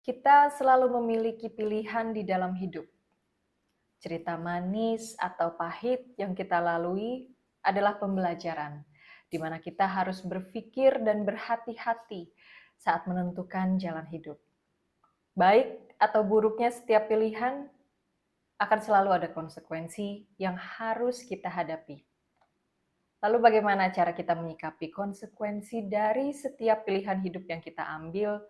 Kita selalu memiliki pilihan di dalam hidup. Cerita manis atau pahit yang kita lalui adalah pembelajaran, di mana kita harus berpikir dan berhati-hati saat menentukan jalan hidup. Baik atau buruknya setiap pilihan akan selalu ada konsekuensi yang harus kita hadapi. Lalu bagaimana cara kita menyikapi konsekuensi dari setiap pilihan hidup yang kita ambil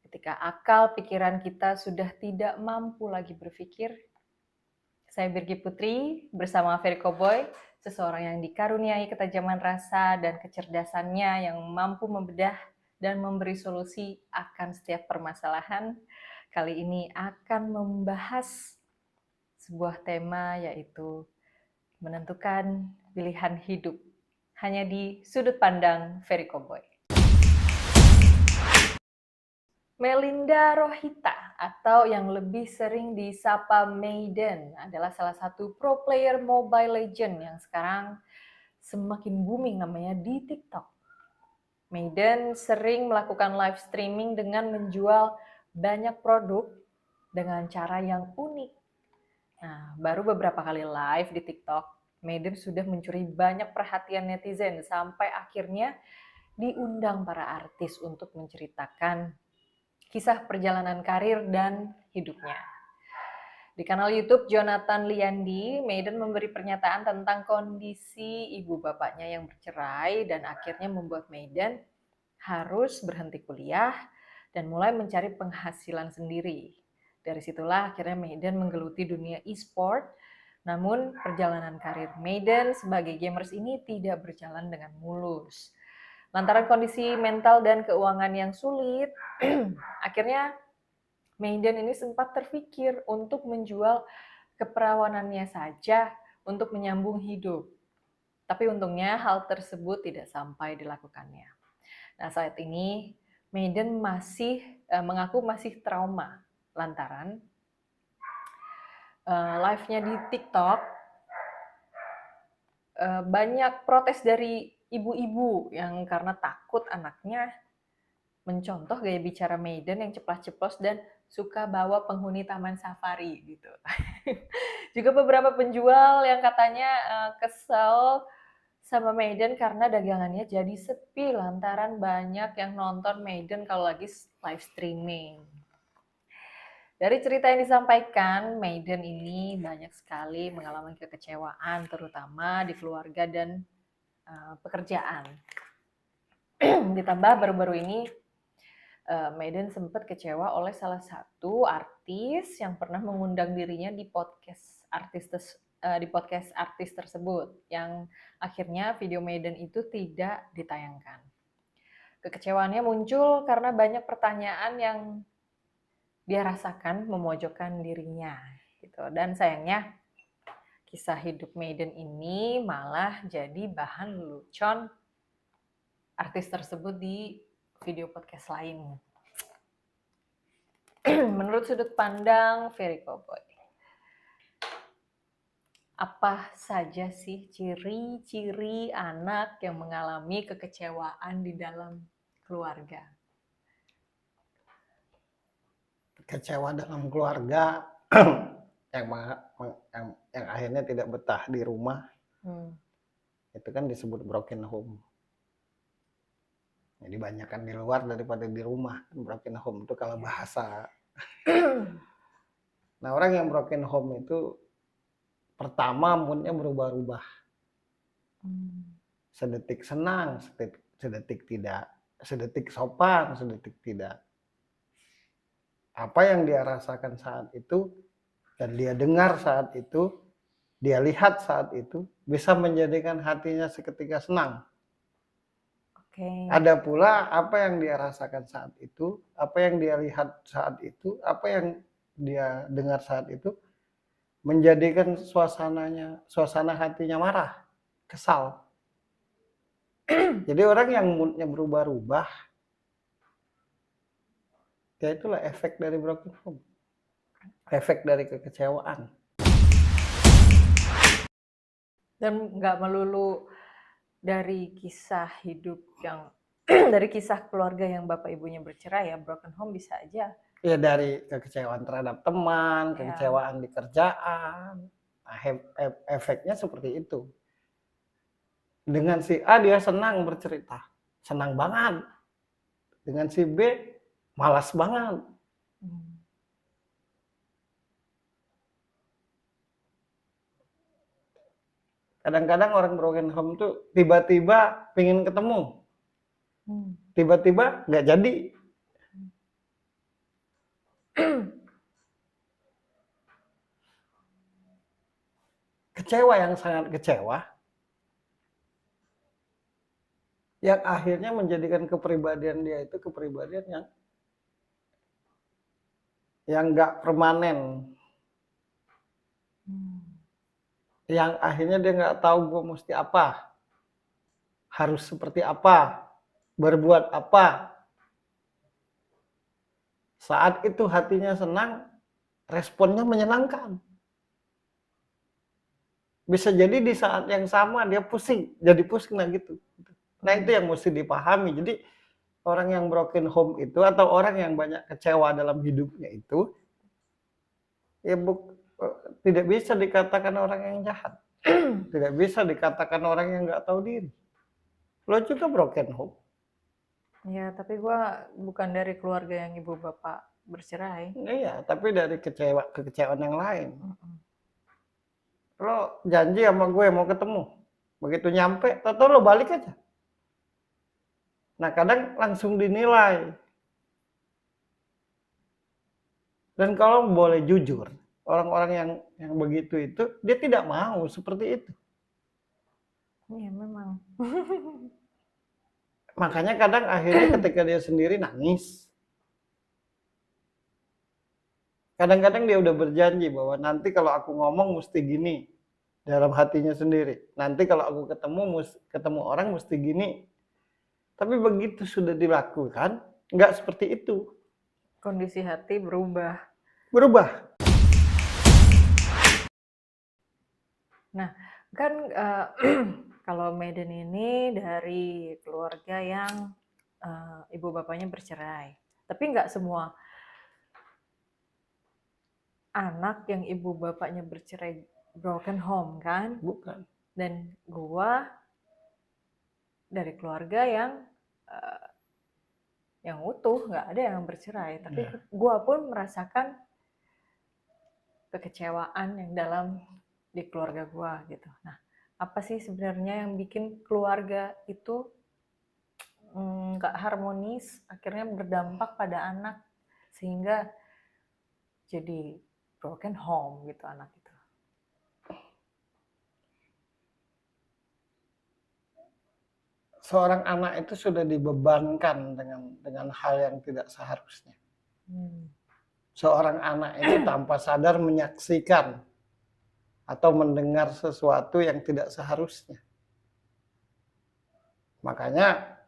ketika akal pikiran kita sudah tidak mampu lagi berpikir? Saya Birgi Putri bersama Ferry Cowboy, seseorang yang dikaruniai ketajaman rasa dan kecerdasannya yang mampu membedah dan memberi solusi akan setiap permasalahan. Kali ini akan membahas sebuah tema, yaitu menentukan pilihan hidup, hanya di sudut pandang Ferry Cowboy. Melinda Rohita atau yang lebih sering disapa Maiden adalah salah satu pro player Mobile Legends yang sekarang semakin booming namanya di TikTok. Maiden sering melakukan live streaming dengan menjual banyak produk dengan cara yang unik. Nah, baru beberapa kali live di TikTok, Maiden sudah mencuri banyak perhatian netizen sampai akhirnya diundang para artis untuk menceritakan kisah perjalanan karir dan hidupnya. Di kanal YouTube Jonathan Liandi, Maiden memberi pernyataan tentang kondisi ibu bapaknya yang bercerai dan akhirnya membuat Maiden harus berhenti kuliah dan mulai mencari penghasilan sendiri. Dari situlah akhirnya Maiden menggeluti dunia e-sport. Namun perjalanan karir Maiden sebagai gamers ini tidak berjalan dengan mulus. Lantaran kondisi mental dan keuangan yang sulit, akhirnya Maiden ini sempat terpikir untuk menjual keperawanannya saja untuk menyambung hidup. Tapi untungnya hal tersebut tidak sampai dilakukannya. Nah, saat ini Maiden mengaku masih trauma lantaran live-nya di TikTok banyak protes dari ibu-ibu yang karena takut anaknya mencontoh gaya bicara Maiden yang ceplas-ceplos dan suka bawa penghuni taman safari gitu. Juga beberapa penjual yang katanya kesel sama Maiden karena dagangannya jadi sepi lantaran banyak yang nonton Maiden kalau lagi live streaming. Dari cerita yang disampaikan, Maiden ini banyak sekali mengalami kekecewaan, terutama di keluarga dan pekerjaan. Ditambah baru-baru ini Maiden sempat kecewa oleh salah satu artis yang pernah mengundang dirinya di podcast artis tersebut, yang akhirnya video Maiden itu tidak ditayangkan. Kekecewaannya muncul karena banyak pertanyaan yang dia rasakan memojokkan dirinya gitu. Dan sayangnya kisah hidup Maiden ini malah jadi bahan lelucon artis tersebut di video podcast lain. Menurut sudut pandang Ferry Cowboy, apa saja sih ciri-ciri anak yang mengalami kekecewaan di dalam keluarga? Kecewa dalam keluarga yang akhirnya tidak betah di rumah, itu kan disebut broken home. Jadi banyakkan di luar daripada di rumah. Broken home itu kalau bahasa. Nah, orang yang broken home itu pertama moodnya berubah-ubah. Sedetik senang, sedetik tidak, sedetik sopan, sedetik tidak. Apa yang dia rasakan saat itu dan dia dengar saat itu, dia lihat saat itu, bisa menjadikan hatinya seketika senang. Ada pula apa yang dia rasakan saat itu, apa yang dia lihat saat itu, apa yang dia dengar saat itu, menjadikan suasana hatinya marah, kesal. Jadi orang yang moodnya berubah-ubah, ya itulah efek dari broken home. Efek dari kekecewaan. Dan nggak melulu dari kisah hidup yang dari kisah keluarga yang bapak ibunya bercerai ya, broken home bisa aja. Ya dari kekecewaan terhadap teman, Ya, kekecewaan di kerjaan. Nah, efeknya seperti itu. Dengan si A dia senang bercerita, senang banget. Dengan si B malas banget. hmm, Kadang-kadang orang broken home tuh tiba-tiba pengen ketemu, hmm. tiba-tiba nggak jadi. Kecewa, yang sangat kecewa, yang akhirnya menjadikan kepribadian dia itu kepribadian yang nggak permanen, Hmm. yang akhirnya dia nggak tahu gue mesti apa, harus seperti apa, berbuat apa. Saat itu hatinya senang, responnya menyenangkan. Bisa jadi di saat yang sama dia pusing, jadi pusing nah gitu. Nah itu yang mesti dipahami. Jadi orang yang broken home itu atau orang yang banyak kecewa dalam hidupnya itu, ya tidak bisa dikatakan orang yang jahat. Tidak bisa dikatakan orang yang nggak tahu diri. Lo juga broken home. Ya, tapi gua bukan dari keluarga yang ibu bapak bercerai. Iya, tapi dari kekecewaan yang lain. Mm-mm. Lo janji sama gue mau ketemu. Begitu nyampe, tau lo balik aja. Nah kadang langsung dinilai. Dan kalau boleh jujur, orang-orang yang begitu itu, dia tidak mau seperti itu. Iya memang. Makanya kadang akhirnya ketika dia sendiri nangis. Kadang-kadang dia udah berjanji bahwa nanti kalau aku ngomong mesti gini. Dalam hatinya sendiri. Nanti kalau aku ketemu orang mesti gini. Tapi begitu sudah dilakukan, nggak seperti itu. Kondisi hati berubah. Berubah. Nah, kan kalau Maiden ini dari keluarga yang ibu bapaknya bercerai. Tapi nggak semua anak yang ibu bapaknya bercerai broken home kan? Bukan. Dan gua dari keluarga yang utuh, nggak ada yang bercerai. Tapi Ya. gua pun merasakan kekecewaan yang dalam di keluarga gua gitu. Nah, apa sih sebenarnya yang bikin keluarga itu nggak harmonis, akhirnya berdampak pada anak sehingga jadi broken home gitu anak itu. Seorang anak itu sudah dibebankan dengan hal yang tidak seharusnya. Seorang anak itu tanpa sadar menyaksikan atau mendengar sesuatu yang tidak seharusnya. Makanya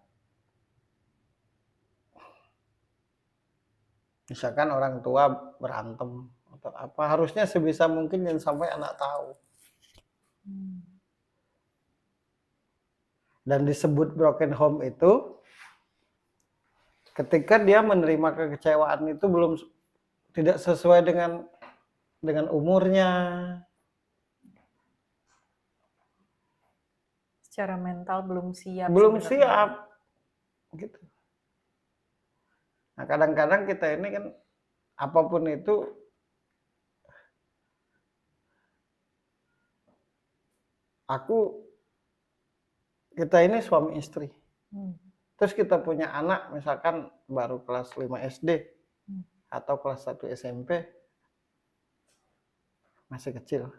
misalkan orang tua berantem atau apa, harusnya sebisa mungkin jangan sampai anak tahu. Dan disebut broken home itu ketika dia menerima kekecewaan itu tidak sesuai dengan umurnya. Secara mental belum siap Belum sebenarnya. siap. Gitu. Nah kadang-kadang kita ini kan apapun itu kita ini suami istri. Terus kita punya anak misalkan baru kelas 5 SD atau kelas 1 SMP, masih kecil.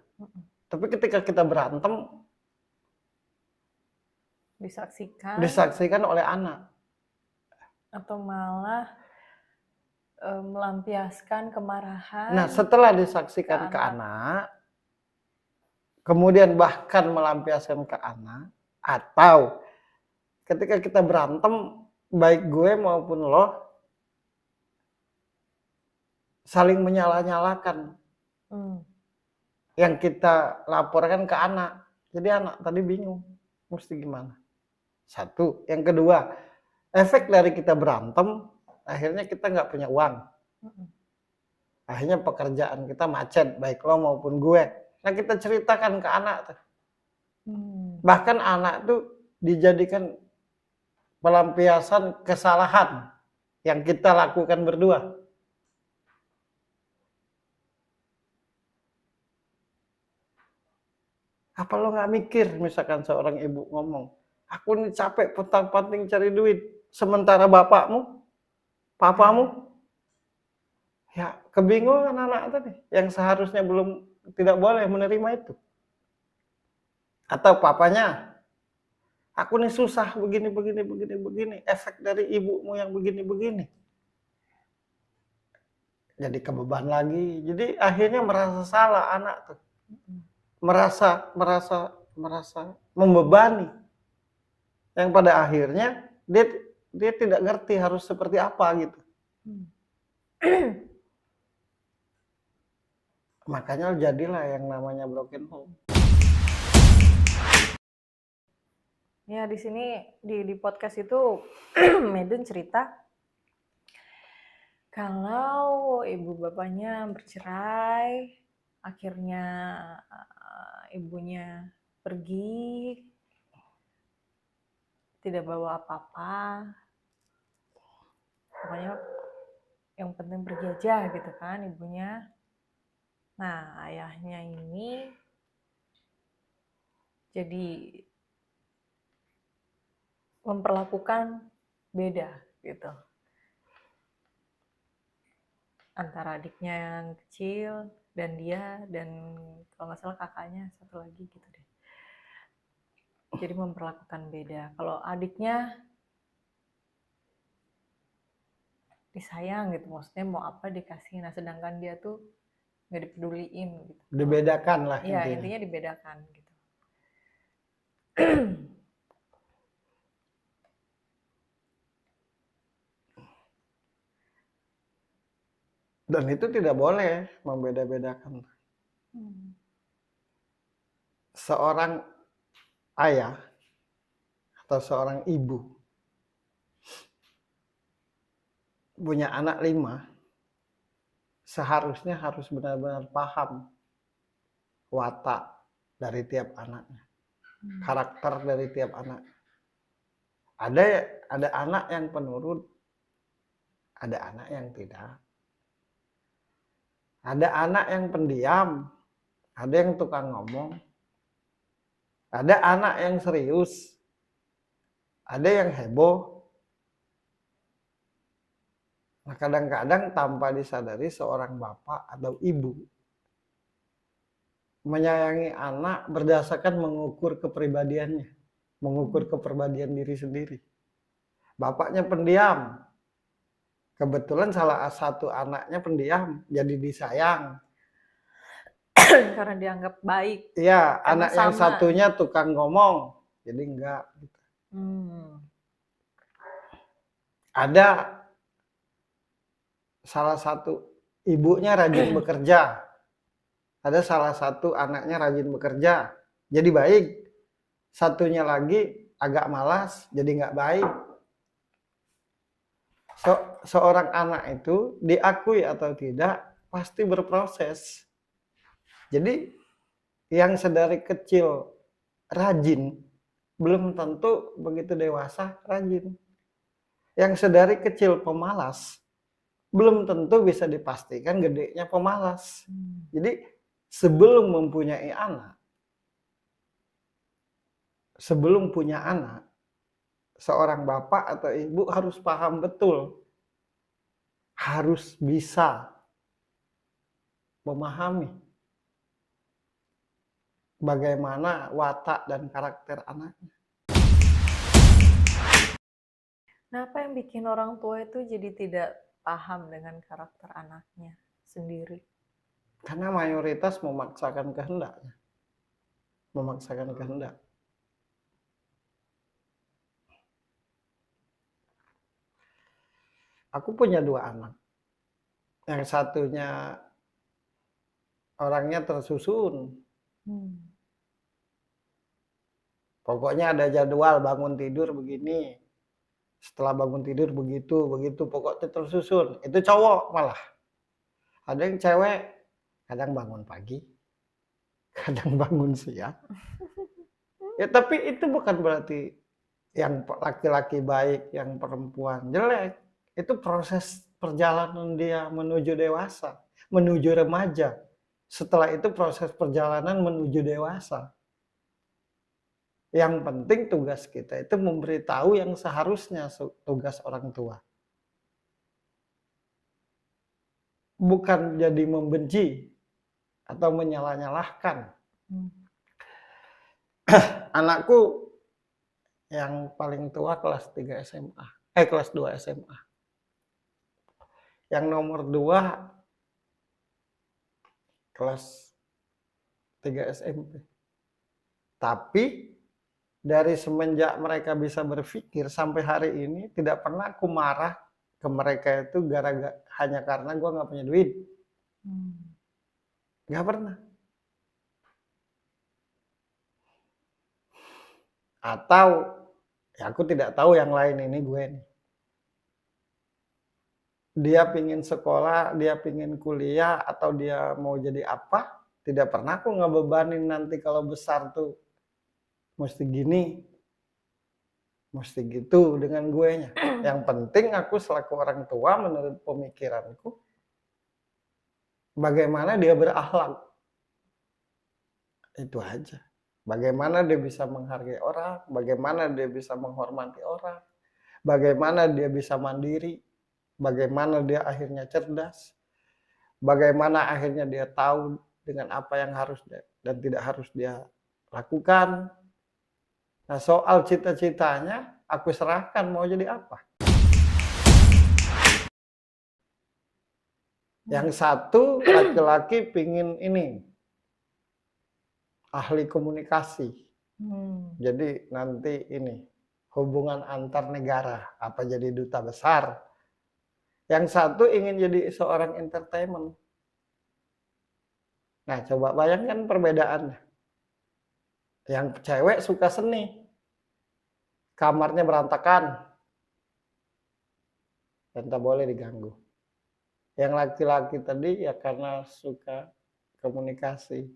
Tapi ketika kita berantem disaksikan oleh anak. Atau malah melampiaskan kemarahan. Nah setelah disaksikan ke anak, kemudian bahkan melampiaskan ke anak, atau ketika kita berantem, baik gue maupun lo, saling menyalah-nyalakan. Yang kita laporkan ke anak. Jadi anak tadi bingung, mesti gimana. Satu. Yang kedua, efek dari kita berantem, akhirnya kita nggak punya uang. Akhirnya pekerjaan kita macet, baik lo maupun gue. Nah kita ceritakan ke anak tuh. Bahkan anak tuh dijadikan pelampiasan kesalahan yang kita lakukan berdua. Apa lo nggak mikir misalkan seorang ibu ngomong, aku ini capek pontang-panting cari duit, sementara bapakmu, papamu, ya kebingungan anak tadi yang seharusnya tidak boleh menerima itu. Atau papanya, aku ini susah begini, efek dari ibumu yang begini. Jadi kebeban lagi, jadi akhirnya merasa salah anak tuh. merasa membebani, yang pada akhirnya dia tidak ngerti harus seperti apa gitu. Makanya jadilah yang namanya broken home. Ya di sini di podcast itu Maiden cerita kalau ibu bapaknya bercerai, akhirnya ibunya pergi, tidak bawa apa-apa, pokoknya yang penting pergi aja gitu kan ibunya. Nah ayahnya ini jadi memperlakukan beda gitu antara adiknya yang kecil dan dia, dan kalau nggak salah kakaknya satu lagi gitu deh. Jadi memperlakukan beda. Kalau adiknya disayang gitu, maksudnya mau apa dikasih. Nah sedangkan dia tuh nggak dipeduliin gitu. Dibedakan lah Iya intinya dibedakan gitu. Dan itu tidak boleh membeda-bedakan. Seorang ayah atau seorang ibu punya anak 5, seharusnya harus benar-benar paham watak dari tiap anaknya, karakter dari tiap anak. Ada anak yang penurut, ada anak yang tidak. Ada anak yang pendiam, ada yang tukang ngomong, ada anak yang serius, ada yang heboh. Nah kadang-kadang tanpa disadari seorang bapak atau ibu menyayangi anak berdasarkan mengukur kepribadiannya, mengukur kepribadian diri sendiri. Bapaknya pendiam, kebetulan salah satu anaknya pendiam, jadi disayang. Karena dianggap baik. Iya, anak yang sama. satunya tukang ngomong, jadi enggak. Ada salah satu ibunya rajin bekerja, ada salah satu anaknya rajin bekerja, jadi baik. Satunya lagi agak malas, jadi nggak baik. Seorang anak itu diakui atau tidak pasti berproses. Jadi yang sedari kecil rajin belum tentu begitu dewasa rajin. Yang sedari kecil pemalas belum tentu bisa dipastikan gedenya pemalas. Jadi sebelum mempunyai anak, sebelum punya anak, seorang bapak atau ibu harus paham betul, harus bisa memahami bagaimana watak dan karakter anaknya. Nah, apa yang bikin orang tua itu jadi tidak paham dengan karakter anaknya sendiri? Karena mayoritas memaksakan kehendaknya. Memaksakan kehendak. Aku punya 2 anak. Yang satunya orangnya tersusun. Pokoknya ada jadwal bangun tidur begini. Setelah bangun tidur begitu, pokoknya tersusun. Itu cowok malah. Ada yang cewek, kadang bangun pagi, kadang bangun siang. Ya tapi itu bukan berarti yang laki-laki baik, yang perempuan jelek. Itu proses perjalanan dia menuju dewasa, menuju remaja. Setelah itu proses perjalanan menuju dewasa. Yang penting tugas kita itu memberitahu yang seharusnya tugas orang tua. Bukan jadi membenci atau menyalah-nyalahkan. Anakku yang paling tua kelas 3 SMA. Kelas 2 SMA. Yang nomor 2 kelas 3 SMP. Tapi dari semenjak mereka bisa berpikir sampai hari ini tidak pernah aku marah ke mereka itu gara-gara hanya karena gue nggak punya duit. Nggak pernah. Atau ya aku tidak tahu yang lain ini gue nih. Dia pingin sekolah, dia pingin kuliah, atau dia mau jadi apa, tidak pernah aku ngebebanin nanti kalau besar tuh mesti gini, mesti gitu dengan gue nya. Yang penting aku selaku orang tua menurut pemikiranku, bagaimana dia berakhlak. Itu aja. Bagaimana dia bisa menghargai orang, bagaimana dia bisa menghormati orang, bagaimana dia bisa mandiri, bagaimana dia akhirnya cerdas, bagaimana akhirnya dia tahu dengan apa yang harus dan tidak harus dia lakukan. Nah, soal cita-citanya aku serahkan mau jadi apa. Yang satu laki-laki pingin ini ahli komunikasi. Jadi nanti ini hubungan antar negara, apa jadi duta besar. Yang satu ingin jadi seorang entertainment. Nah, coba bayangkan perbedaannya. Yang cewek suka seni, kamarnya berantakan, dan tak boleh diganggu. Yang laki-laki tadi ya karena suka komunikasi,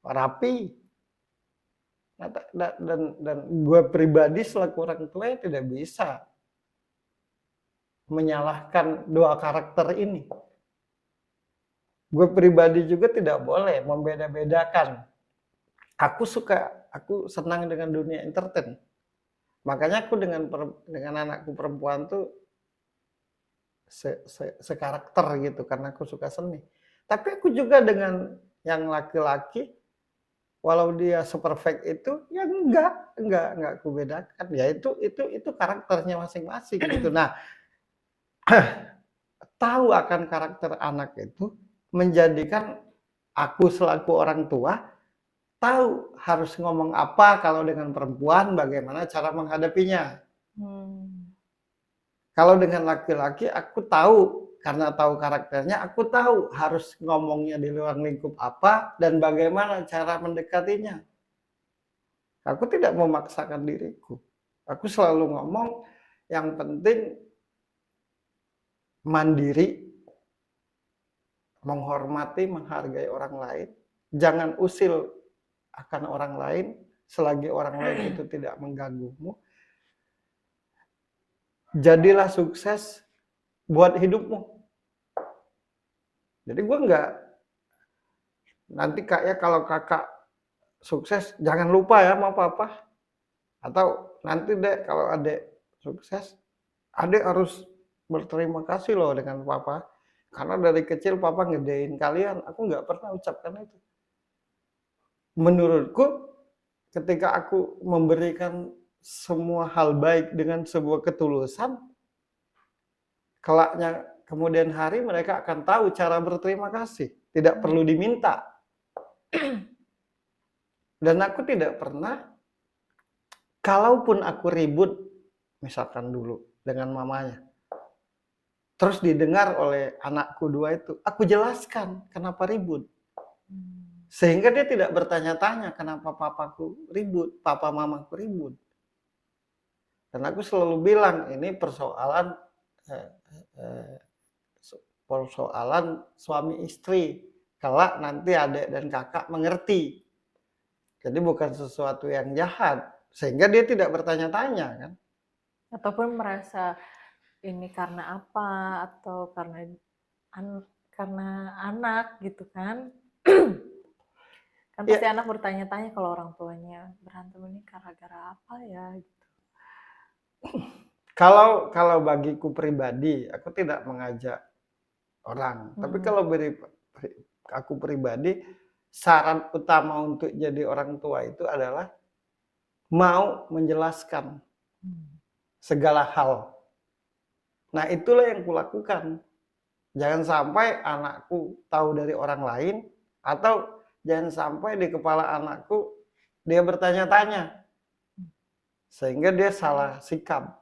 rapi. Nah, dan gue pribadi selaku orang tua tidak bisa menyalahkan dua karakter ini. Gue pribadi juga tidak boleh membeda-bedakan. Aku senang dengan dunia entertain. Makanya aku dengan anakku perempuan tuh sekarakter gitu karena aku suka seni. Tapi aku juga dengan yang laki-laki, walau dia seperfect itu, ya enggak aku bedakan. Ya itu karakternya masing-masing gitu. Nah, tahu akan karakter anak itu menjadikan aku selaku orang tua tahu harus ngomong apa kalau dengan perempuan, bagaimana cara menghadapinya. Kalau dengan laki-laki aku tahu, karena tahu karakternya, aku tahu harus ngomongnya di luar lingkup apa dan bagaimana cara mendekatinya. Aku tidak memaksakan diriku. Aku selalu ngomong yang penting mandiri, menghormati, menghargai orang lain, jangan usil akan orang lain selagi orang lain itu tidak mengganggumu. Jadilah sukses buat hidupmu. Jadi gue enggak nanti kayak kalau kakak sukses jangan lupa ya sama papa. Atau nanti dek kalau adek sukses, adek harus berterima kasih loh dengan papa. Karena dari kecil papa ngedein kalian. Aku nggak pernah ucapkan itu. Menurutku ketika aku memberikan semua hal baik dengan sebuah ketulusan, kelaknya kemudian hari mereka akan tahu cara berterima kasih. Tidak perlu diminta. Dan aku tidak pernah, kalaupun aku ribut, misalkan dulu dengan mamanya, terus didengar oleh anakku dua itu, aku jelaskan kenapa ribut. Sehingga dia tidak bertanya-tanya kenapa papaku ribut, papa mamaku ribut. Dan aku selalu bilang ini persoalan eh, eh, persoalan suami istri. Kelak nanti adik dan kakak mengerti. Jadi bukan sesuatu yang jahat, sehingga dia tidak bertanya-tanya kan. Ataupun merasa ini karena apa, atau karena anak gitu kan. Kan pasti Ya, anak bertanya-tanya kalau orang tuanya berantem ini gara-gara apa ya gitu. kalau bagiku pribadi, aku tidak mengajak orang. Tapi Hmm. kalau aku pribadi, syarat utama untuk jadi orang tua itu adalah mau menjelaskan segala hal. Nah, itulah yang kulakukan. Jangan sampai anakku tahu dari orang lain, atau jangan sampai di kepala anakku dia bertanya-tanya, sehingga dia salah sikap.